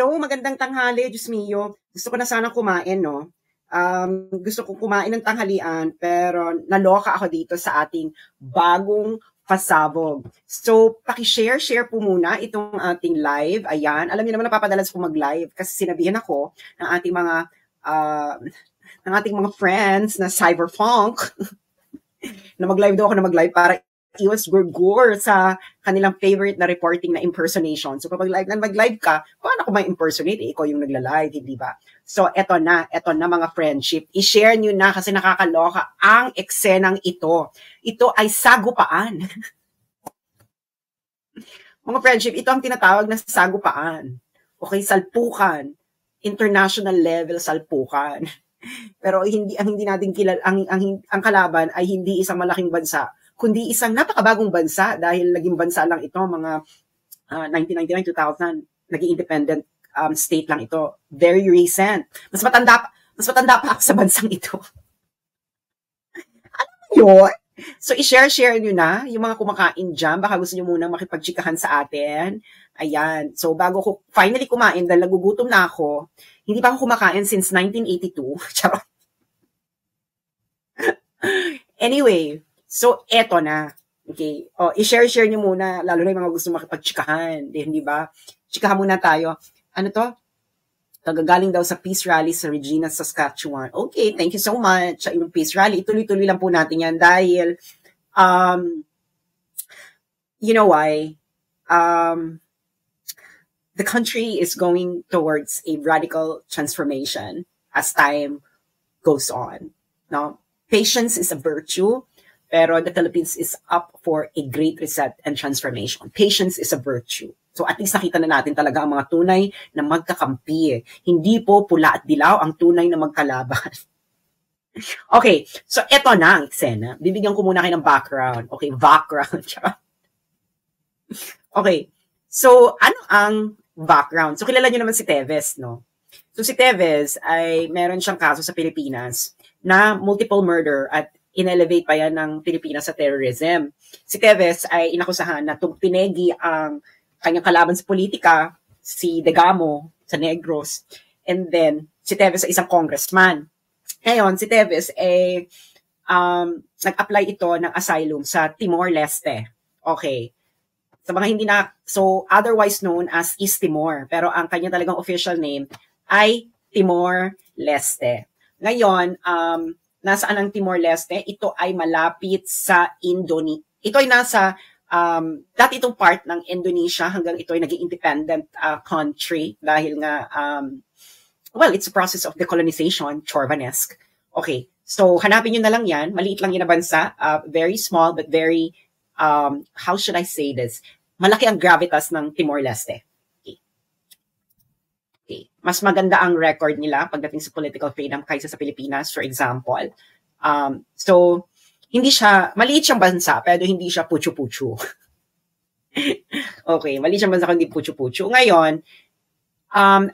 Hello, magandang tanghali, Diyos mio. Gusto ko na sanang kumain, no? Gusto kong kumain ng tanghalian, pero naloka ako dito sa ating bagong pasabog. So, paki-share po muna itong ating live. Ayan, alam niyo naman napapadalas ko mag-live kasi sinabihan ako ng uh, ating mga friends na cyberpunk na mag-live daw ako na mag-live para iwas gurgur sa kanilang favorite na reporting na impersonation. So kapag mag-live ka, paano ko ma-impersonate? Ikaw yung nagla-live, hindi ba? So eto na mga friendship. I-share nyo na kasi nakakaloka ang eksenang ito. Ito ay sagupaan. Mga friendship, ito ang tinatawag na sagupaan. Okay, salpukan. International level salpukan. Pero ang hindi natin kilala, ang kalaban ay hindi isang malaking bansa, kundi isang napakabagong bansa dahil naging bansa lang ito mga 1999, 2000, naging independent state lang ito. Very recent. Mas matanda pa ako sa bansang ito. Alam mo yun? So, i-share nyo na yung mga kumakain dyan. Baka gusto nyo munang makipagchikahan sa atin. Ayan. So, bago ko finally kumain, dahil nagugutom na ako, hindi pa ako kumakain since 1982. Charot. Anyway, so, eto na. Okay. O, i-share nyo muna, lalo na yung mga gusto makipagchikahan. Hindi ba? Chikahan muna tayo. Ano to? Tagagaling daw sa peace rally sa Regina, Saskatchewan. Okay, thank you so much sa inyong peace rally. Ituloy-tuloy lang po natin yan dahil, you know why? The country is going towards a radical transformation as time goes on. No? Patience is a virtue, pero the Philippines is up for a great reset and transformation. Patience is a virtue. So at least nakita na natin talaga ang mga tunay na magkakampi. Hindi po pula at dilaw ang tunay na magkalaban. Okay, so eto na ang eksena. Bibigyan ko muna kayo ng background. Okay, background. Okay, so ano ang background? So kilala nyo naman si Teves, no? So si Teves ay meron siyang kaso sa Pilipinas na multiple murder at inelevate pa yan ng Pilipinas sa terrorism. Si Teves ay inakusahan na pinegi ang kanyang kalaban sa politika, si Degamo sa Negros, and then si Teves ay isang congressman. Ngayon, si Teves ay nag-apply ito ng asylum sa Timor-Leste. Okay. Sa mga hindi na, so otherwise known as East Timor, pero ang kanya talagang official name ay Timor-Leste. Ngayon, nasaan ang Timor-Leste? Ito ay malapit sa Indonesia. Ito ay nasa, dati itong part ng Indonesia hanggang ito ay naging independent country dahil nga, well, it's a process of decolonization, Chorvanesque. Okay, so hanapin nyo na lang yan. Maliit lang yun na bansa. Very small but very, how should I say this? Malaki ang gravitas ng Timor-Leste. Okay. Mas maganda ang record nila pagdating sa political freedom kaysa sa Pilipinas, for example. So, hindi siya, maliit siyang bansa, pero hindi siya puchu-puchu. Okay, maliit siyang bansa, hindi puchu-puchu. Ngayon,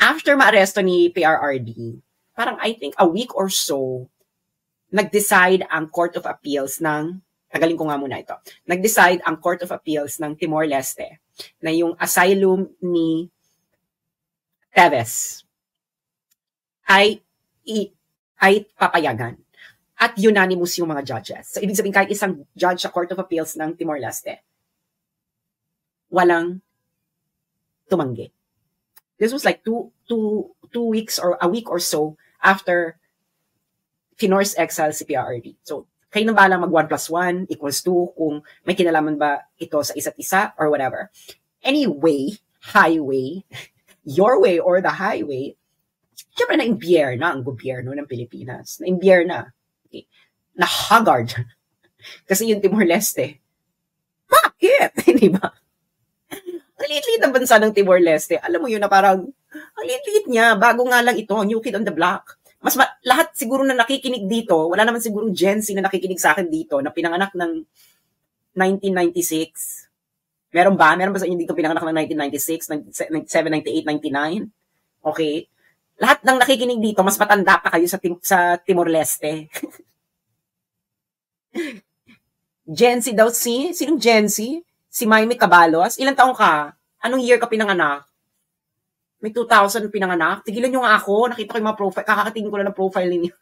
after maaresto ni PRRD, parang I think a week or so, nag-decide ang Court of Appeals ng, tagalin ko nga muna ito, nag-decide ang Court of Appeals ng Timor-Leste na yung asylum ni Teves ay papayagan. At unanimous yung mga judges. So, ibig sabihin, kahit isang judge sa Court of Appeals ng Timor-Leste, walang tumanggi. This was like two weeks or a week or so after Finor's exile si PRRD. So, kayo nang bahala mag 1 plus 1 equals 2 kung may kinalaman ba ito sa isa't isa or whatever. Anyway, highway, your way or the highway, syempre na-imbiyer na ang gobyerno ng Pilipinas. Na-imbiyer na. Okay. Na-haggard. Kasi yung Timor-Leste. Bakit? Hindi ba? Ang liit-liit ang bansa ng Timor-Leste. Alam mo yun na parang, ang liit-liit niya. Bago nga lang ito, New Kid on the Block. Lahat siguro na nakikinig dito, wala naman siguro Gen Z na nakikinig sa akin dito, na pinanganak ng 1996. Meron ba? Meron ba sa inyo dito pinanganak ng 1996, 97, 98, 99? Okay. Lahat ng nakikinig dito, mas matanda pa kayo sa Timor-Leste. Gen Z daw si? Sinong Gen Z? Si Maymie Cabalos? Ilang taong ka? Anong year ka pinanganak? May 2,000 pinanganak. Tigilan nyo nga ako. Nakita ko yung mga profile. Kakakatingin ko lang ng profile ninyo.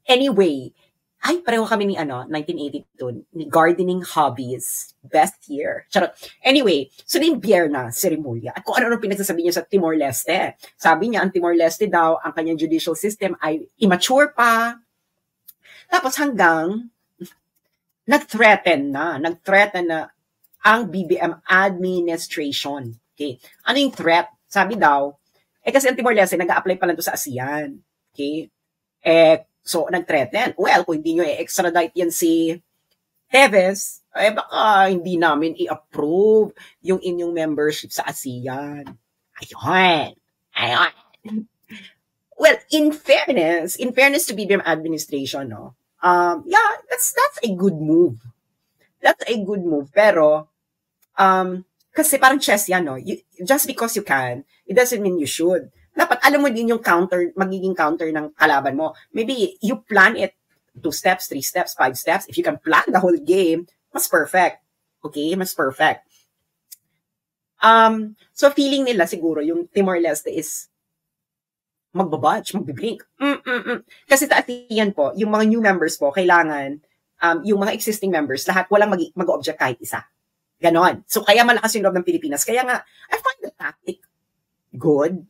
Anyway, ay, pareho kami ni 1982, ni Gardening Hobbies. Best year. Charot. Anyway, so yung Bierna, Ceremonia. At kung ano pinagsasabi niya sa Timor-Leste. Sabi niya, ang Timor-Leste daw, ang kanyang judicial system ay immature pa. Tapos hanggang nag-threaten na ang BBM administration. Okay. Ano yung threat? Sabi daw, kasi ang Timor-Leste, nag-a-apply pa lang to sa ASEAN. Okay. So, nag-threaten. Well, kung hindi nyo extradite yan si Teves, baka hindi namin i-approve yung inyong membership sa ASEAN. Ayun. Well, in fairness to BBM administration, no, yeah, that's a good move. That's a good move. Pero, kasi parang chess yan, no? Just because you can, it doesn't mean you should. Dapat alam mo din yung magiging counter ng kalaban mo. Maybe you plan it 2 steps, 3 steps, 5 steps. If you can plan the whole game, mas perfect. Okay? Mas perfect. So feeling nila siguro yung Timor-Leste is magbabudge, magbiblink. Kasi sa ASEAN po, yung mga new members po, kailangan yung mga existing members, lahat walang mag-object kahit isa. Ganon. So kaya malakas yung loob ng Pilipinas. Kaya nga, I find the tactic good.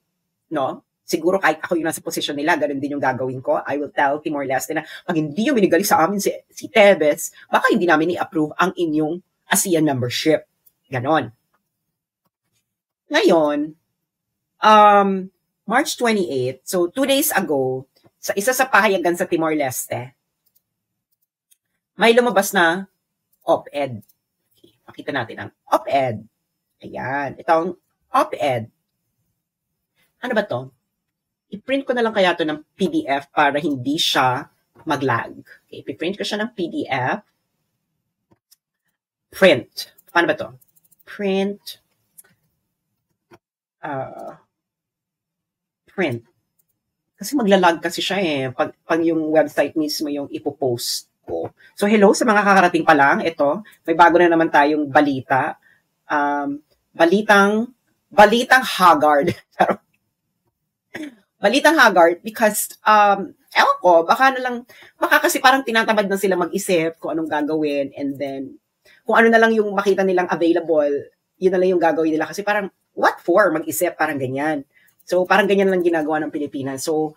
No? Siguro kahit ako yung nasa posisyon nila, ganun din yung gagawin ko. I will tell Timor-Leste na pag hindi yung binigali sa amin si Teves, baka hindi namin i-approve ang inyong ASEAN membership. Ganon. Ngayon, March 28, so 2 days ago, sa isa sa pahayagan sa Timor-Leste, may lumabas na op-ed. Okay, makita natin ang op-ed. Ayan, itong op-ed. Ano ba to? I-print ko na lang kaya to ng PDF para hindi siya mag-lag. Okay, i-print ko siya ng PDF. Print. Paano ba to? Print. Print. Kasi magla-lag kasi siya eh. Pag yung website mismo yung ipopost ko. So hello sa mga kakarating pa lang. Ito, may bago na naman tayong balita. Balitang Haggard. Balitang Haggard because, ewan ko, baka kasi parang tinatamad na sila mag-isip kung anong gagawin and then, kung ano na lang yung makita nilang available, yun na lang yung gagawin nila. Kasi parang, what for? Mag-isip, parang ganyan. So, parang ganyan lang ginagawa ng Pilipinas. So,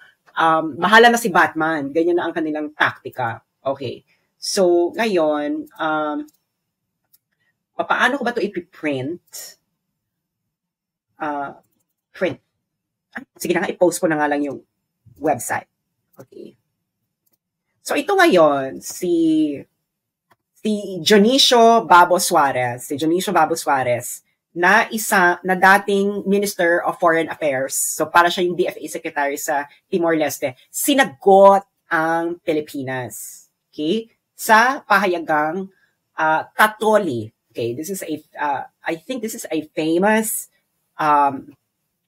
mahala na si Batman. Ganyan na ang kanilang taktika. Okay. So, ngayon, paano ko ba ito ipiprint? Print. Sige na nga, i-post ko na nga lang yung website. Okay. So, ito ngayon, si Dionisio Babo Suarez. Si Dionisio Babo Suarez, na dating Minister of Foreign Affairs. So, para siya yung DFA Secretary sa Timor-Leste. Sinagot ang Pilipinas. Okay? Sa pahayagang Tatoli. Okay, this is I think this is a famous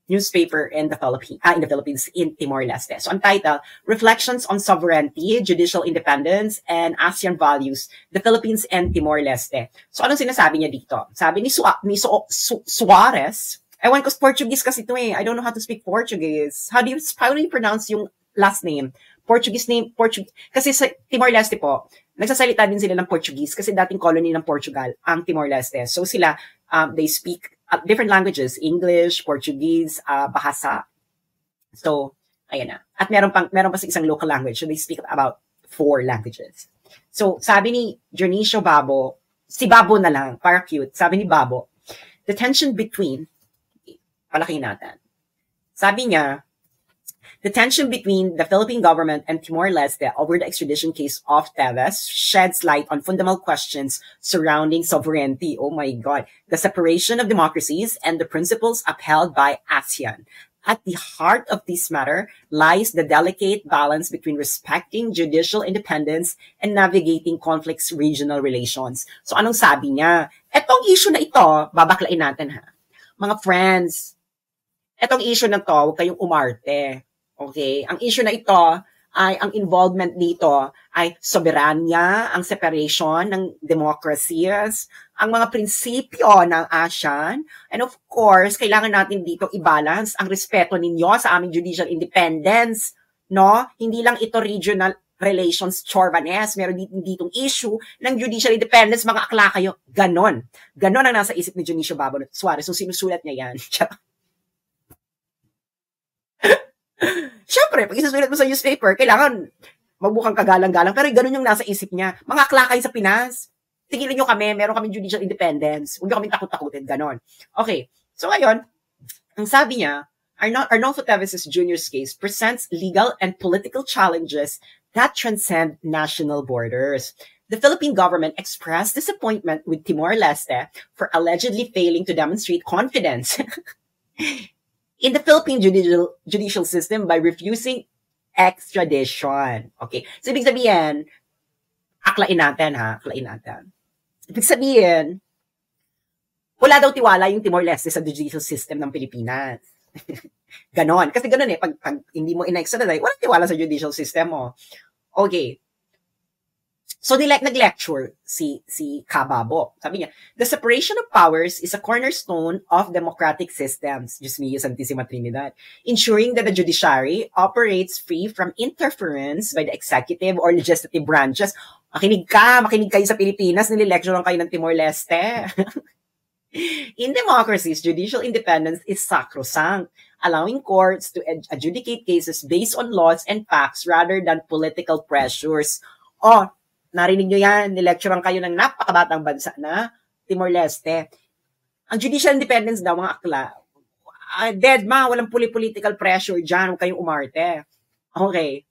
newspaper in the Philippines, in Timor-Leste. So, ang title, Reflections on Sovereignty, Judicial Independence, and ASEAN Values, the Philippines and Timor-Leste. So, anong sinasabi niya dito? Sabi ni Suarez, ewan ko, Portuguese kasi ito eh. I don't know how to speak Portuguese. How do you pronounce yung last name? Portuguese name, kasi sa Timor-Leste po, nagsasalita din sila ng Portuguese kasi dating colony ng Portugal, ang Timor-Leste. So, sila, they speak different languages, English, Portuguese, Bahasa. So, ayan na. At meron pa isang local language. So, they speak about 4 languages. So, sabi ni Dionisio Babo, si Babo na lang, para cute. Sabi ni Babo, the tension between, palaking natin. Sabi niya, the tension between the Philippine government and Timor-Leste over the extradition case of Teves sheds light on fundamental questions surrounding sovereignty. Oh my God. The separation of democracies and the principles upheld by ASEAN. At the heart of this matter lies the delicate balance between respecting judicial independence and navigating conflicts regional relations. So anong sabi niya? Etong issue na ito, babaklain natin ha. Mga friends, etong issue na to, huwag kayong umarte. Okay? Ang issue na ito ay ang involvement dito ay soberanya, ang separation ng democracies, ang mga prinsipyo ng ASEAN. And of course, kailangan natin dito i-balance ang respeto ninyo sa aming judicial independence, no? Hindi lang ito regional relations chorvanes, meron ditong issue ng judicial independence, mga akla kayo. Ganon. Ganon ang nasa isip ni Dionisio Babo Suarez. So, sinusulat niya yan. Siyempre, pag isusulat mo sa newspaper, kailangan magbukang kagalang-galang, pero ganun yung nasa isip niya. Mga akla kayo sa Pinas. Tingnan nyo kami, meron kami judicial independence. Huwag nyo kami takot-takutin, ganon. Okay, so ngayon, ang sabi niya, Arnolfo Teves Jr.'s case presents legal and political challenges that transcend national borders. The Philippine government expressed disappointment with Timor-Leste for allegedly failing to demonstrate confidence in the Philippine judicial system by refusing extradition. Okay, so ibig sabihin, aklain natin ha, aklain natin. Ibig sabihin, wala daw tiwala yung Timor-Leste sa judicial system ng Pilipinas. Ganon. Kasi ganon eh, pag hindi mo in-extradite, walang tiwala sa judicial system mo. Okay. So, nag-lecture si Kababo. Sabi niya, the separation of powers is a cornerstone of democratic systems, Diyos mío, Santissima Trinidad, ensuring that the judiciary operates free from interference by the executive or legislative branches. Makinig kayo sa Pilipinas, nililecturean kayo ng Timor-Leste. In democracies, judicial independence is sacrosanct, allowing courts to adjudicate cases based on laws and facts rather than political pressures. Oh, narinig nyo yan, nilecturean kayo ng napakabatang bansa na Timor-Leste. Ang judicial independence daw, mga akla, dead ma, walang political pressure dyan, huwag kayong umarte. Okay.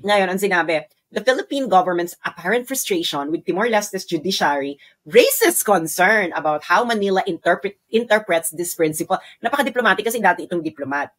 Ngayon, ang sinabi, the Philippine government's apparent frustration with Timor-Leste's judiciary raises concern about how Manila interprets this principle. Napaka-diplomatic kasi dati itong diplomat.